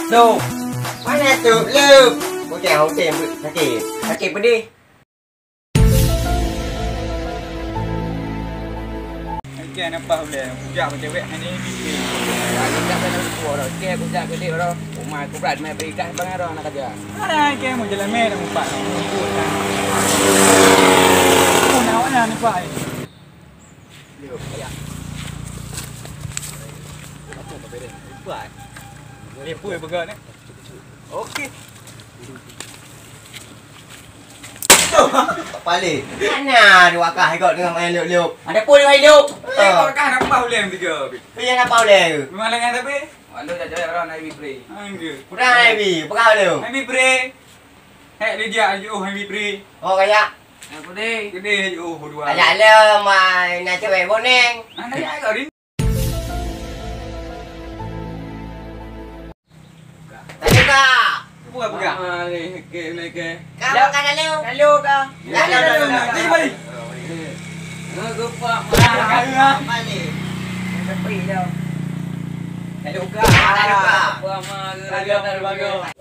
Đâu? Quá nè tự lưu. Bố chào không tìm Thả kịp đi. Kia nampak boleh. Kujak macam cewek ni fikir. Kujak kan harus kuat dah. Kia kujak gede dah. Umai aku berat main berikan bang dah nak kerja. Ada kia mau jalan main nampak. Oh nak nampak. Liuk ya. Apa beda? Buat. Ni pui burger ni. Okey. Pali. Mana dua kah ikut dengan main liuk-liuk. Ada pun main liuk. Kau kan nampak boleh tiga. Dia nak pau le. Memang lengan tapi. Walau dah jauh orang naik bipre. Angge. Kurang naik bi, pekau liuk. Naik bipre. Hek dia aja naik bipre. Oh kaya. Aku deh. Gede dua. Ayah le mai nak cewek boneng. Ana ya kau ni. Tadi kak. Buat buka. Ni ke. Kau makan lalu. Lalu kau. Lalu. Ni balik. Aku pak marah. Balik. Tepi dah. Lalu kau. Lalu kau. Buat mah. Lalu bagus.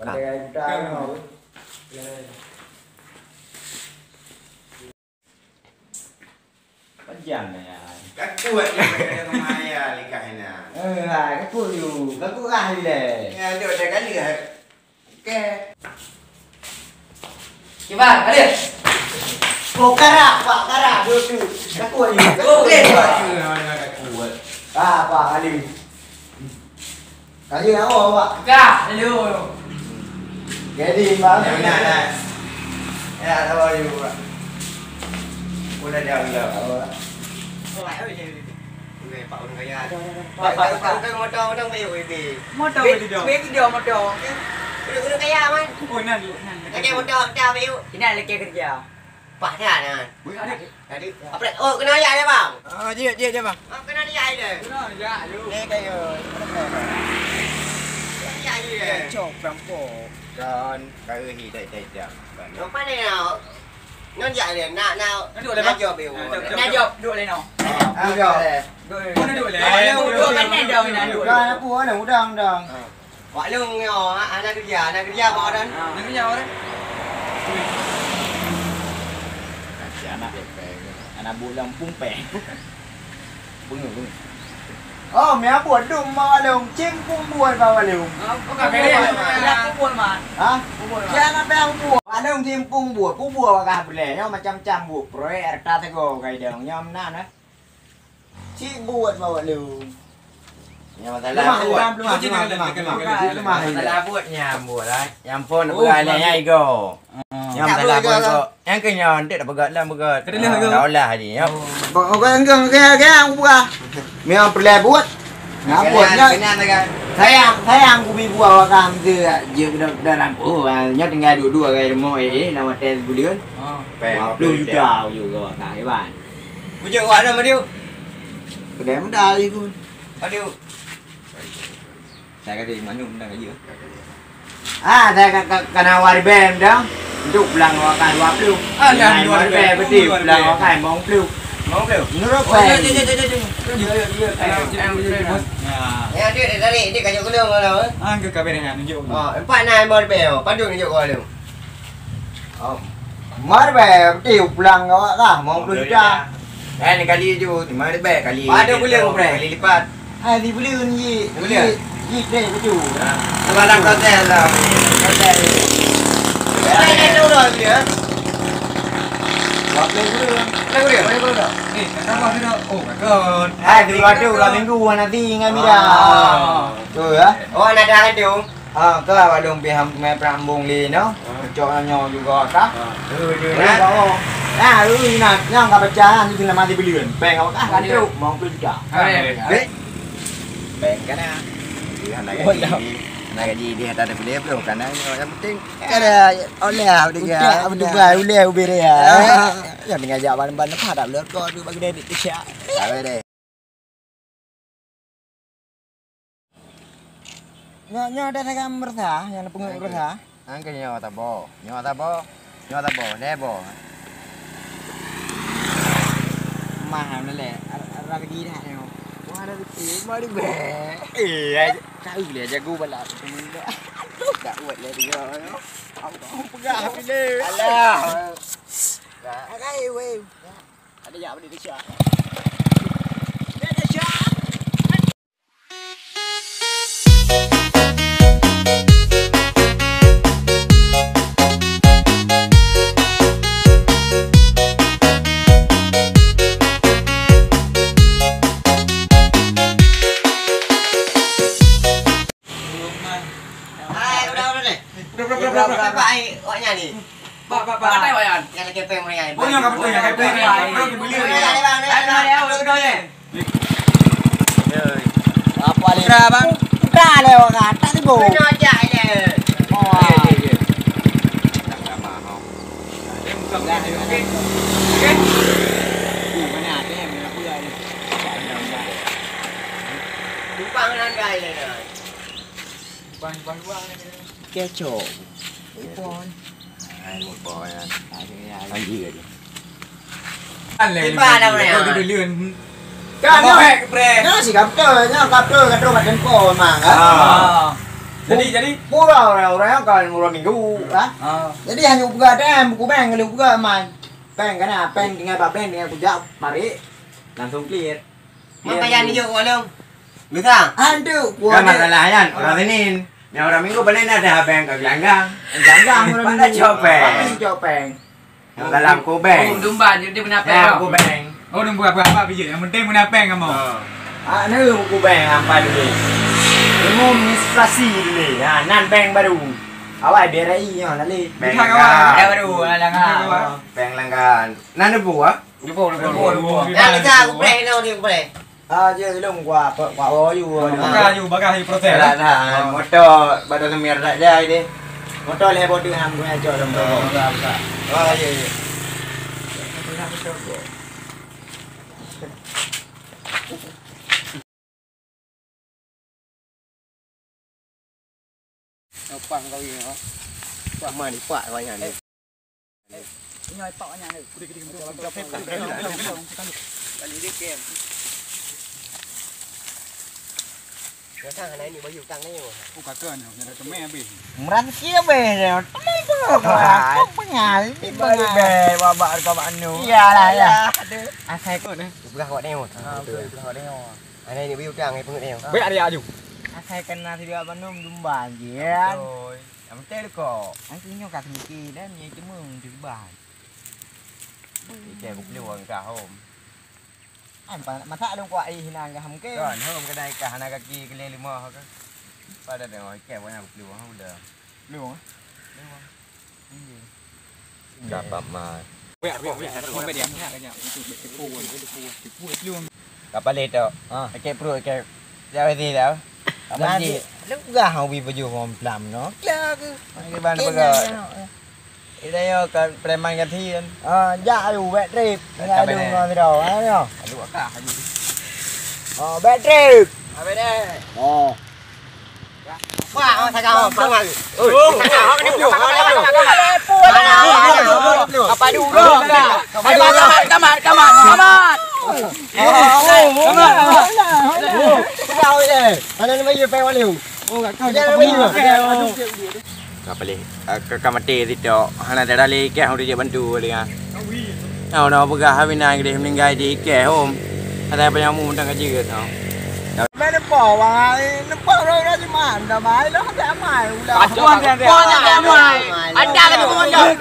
Panjang ya. Các cuội này không ai lấy cái nè. Cái cuội dù, cái cuội ai đây? Nghe được đây cái gì hả? Cái Coba, kalian. Kara, dulu. Cái cuội gì? Cái cuội gì? cái cuội. Pak kali. Kali apa, Pak? Kak, lalu. Jadi, Bang. Đây nè nè. Ya, đâu rồi Pak. Udah jauh jauh. Oke, Pak udah kaya. Pak motor BWB. Motor video. Video motor. Udah kaya man. Oh nan. Lagi motor dah view. Ini lagi kerja. Pak dah nah. Tadi. Apa? Oh, kena ayah dia, Bang. Dia Bang. Kena ayah dia. Ya, lu. Đây cái Ayah dia. chọc rampok. Còn cái gì đây chậm. Apa ni nào? Ngon dạy liền nào. Nó đuổi lên bác. Job biểu. Nó job đuổi lên nào. À rồi. Nó đuổi lên. Đuổi bánh này đời nè. Rồi nó búa nó đang. Gọi luôn nhỏ anak kerja mau dan. Nó cái nhau đấy. Anak bulan pung peng. Bung. Oh, mẹ buồn đùng mà lùng chim cũng buồn vào lùng. Có cả cái này là cũng buồn mà. Hả? Cha nó beo buồn. Bạn đông chim cũng buồn vào cả buồn lẻ nhau mà chăm buồn rồi ta thấy gồ gầy đường nhau na nữa. Chim buồn vào lùng. Nhưng mà là buồn nhà buồn đấy. Nhà phone nó bữa này ai go. Nhưng mà là buồn go. Anh cái nhon để nó bớt là bớt. Đó là gì nhá. Cái ông buồn. Mẹ beli buat. Ngap buatnya. Sayang aku beli buah wakam tu je dalam nhớ tinggal dua cái moe nama tes bulian. Belum juta juga wakam hebat. Bujuk awak dah Madiu. Kedai muda lagi pun. Madiu. Saya kata manyum dah kerja. Saya kena wari bem dah. Untuk belang wakam 20. Yang wari bem betul belang wakam 40. Mau belum? Menurut saya. Ya, dia tadi dia kayu kelung kalau. Ke kabel dengan tunjuk. Empat nai mar bel, pandu tunjuk kalau. Mar bel tiu pulang awak kah? Mau juta. Ni kali je, mar bel kali. Ada boleh bre. Kali lipat. Di boleh ni. Boleh. Ni deh baju. Sebarang hotel lah. Hotel. Ada dulu dia. Lagu dia. Ni, kenapa kita? Oh my god. Di waktu lah minggu nanti ingat mida. Tu ya. Oh, nak dah tu. Ke balung piham me prambung li no. Cok nyo juga kah? Lu nak yang enggak baca ni bila mati belian. Peng awak kan tu mau beli juga. Beng kan ah. Nak gaji dia tak ada boleh belum kan yang penting ada oleh dia. Boleh ubir ya. Yang ngajak ban-ban apa dak lek kau tu bagi dia siap. Tahu deh. Nyo ada kan bertah, yang pungut bertah. Angke nyo tabo. Lebo. Mahalนั่นแหละราคาดีแท้ Mana tu? Mari be. Tahu dia jago balap. Tak buat lah dia. Aku pegang bila. Alah. Kai weh. Ada yang benda dia syak. Dia syak. Berapa ai awaknya ni? Pak. Pakai wayan. Yang lagi peng mereka. Oh, yang betul yang peng. Bro, beli ni. Apa ni? Dah bang. Dah lewat kata tu bu. Kena ajak je. Oh. Ya. Tak sama kau. Dia bukan ni. Okey. Mana ada yang aku dah ni. Tumpang dengan gai ni. Bang ni. Kecoh. Pon. Ai một bò nha. Anh gì vậy? Anh lên. Kau tu lươn. Kan Kau hack pre. Nó si kapter kat tempo mang ah. Jadi Murah orang kan murah minggu ah. Jadi hanya buka dem buku bank kalau buka man. Bank kan ah, bank dengan apa bank dengan kujak mari langsung clear. Mampayan ni juga long. Bisa? Aduh, Kan masalahnya orang Senin. Yang orang Minggu paling ada habang ke gelanggang. Gelanggang Pada copeng. Copeng. Yang dalam kubeng. Dumba dia pernah Ya, kubeng. Oh, dumba apa biji. Yang penting pernah peng kamu. Ah, ni kubeng apa dulu? Administrasi dulu. Ha, nan bank baru. Awak BRI yang lali. Beng baru langgan. Beng langgan. Nan debu ah? Debu. Yang kita kubeng ni dia kubeng. Ah, je long qua you. Bagah proses. Lah, motor baru semir tak jai dia. Motor le bodoh ham guna jo dong. Oh, ya. Pang kau ini. Pak mana ni pak kau yang ni. Nyoi pak nya ni. Balik dia kem. Cái thằng này nhiều bao nhiêu tăng đấy rồi. Ô cả cơn này là mẹ bị. Meran kia be rồi. Không có nhà đi be bapak kau anu. Iyalah ya. Asai kau ni. Bukan kau đeo. Bukan kau đeo. Anh này nhiều bao nhiêu tăng này pengen đeo. Be ada aju. Asai kena tidak banum dumban jian. Rồi, em tê được cỏ. Anh cứ nhau cả thằng kia đấy, như cái mương thứ bài. Trẻ cũng liều cả hôm. Anh phải mà thạ đông quậy thì nàng cái hầm cái. Rồi, hôm cái này cả hai cái kia cái lên limo hết. Ba đợt rồi trẻ qua nhà cũng liều không được. Liều á? Gặp bẩm mà. Không phải điểm cái nhà. Luôn. Gặp ba lết đâu. Cái pro cái giao gì đâu. Làm gì? Lúc gà hầu bị vừa hòm làm nó. Cái ban bây giờ. Đây cái preman cái thi anh. Dạ đủ bẹ trịp. Dạ đủ ngon thì đầu á nhở. Đủ cả. Bẹ trịp. Bên đây. Wow, thằng nào không à? Thằng nào cái điều Apa dulu? Come on. Sao vậy? Anh em bây giờ phải qua liều. Kapali. Kamati dito. Hana dadali ke hodi je bantu dia. No buka havina gede meninggai di ke home. Ada apa yang mu tang kaji ke tau. Mẹ nó bỏ vào nó bỏ rồi đó chứ mà nó máy nó không thể mài Con nhà em mài. Anh ra cái con nhỏ.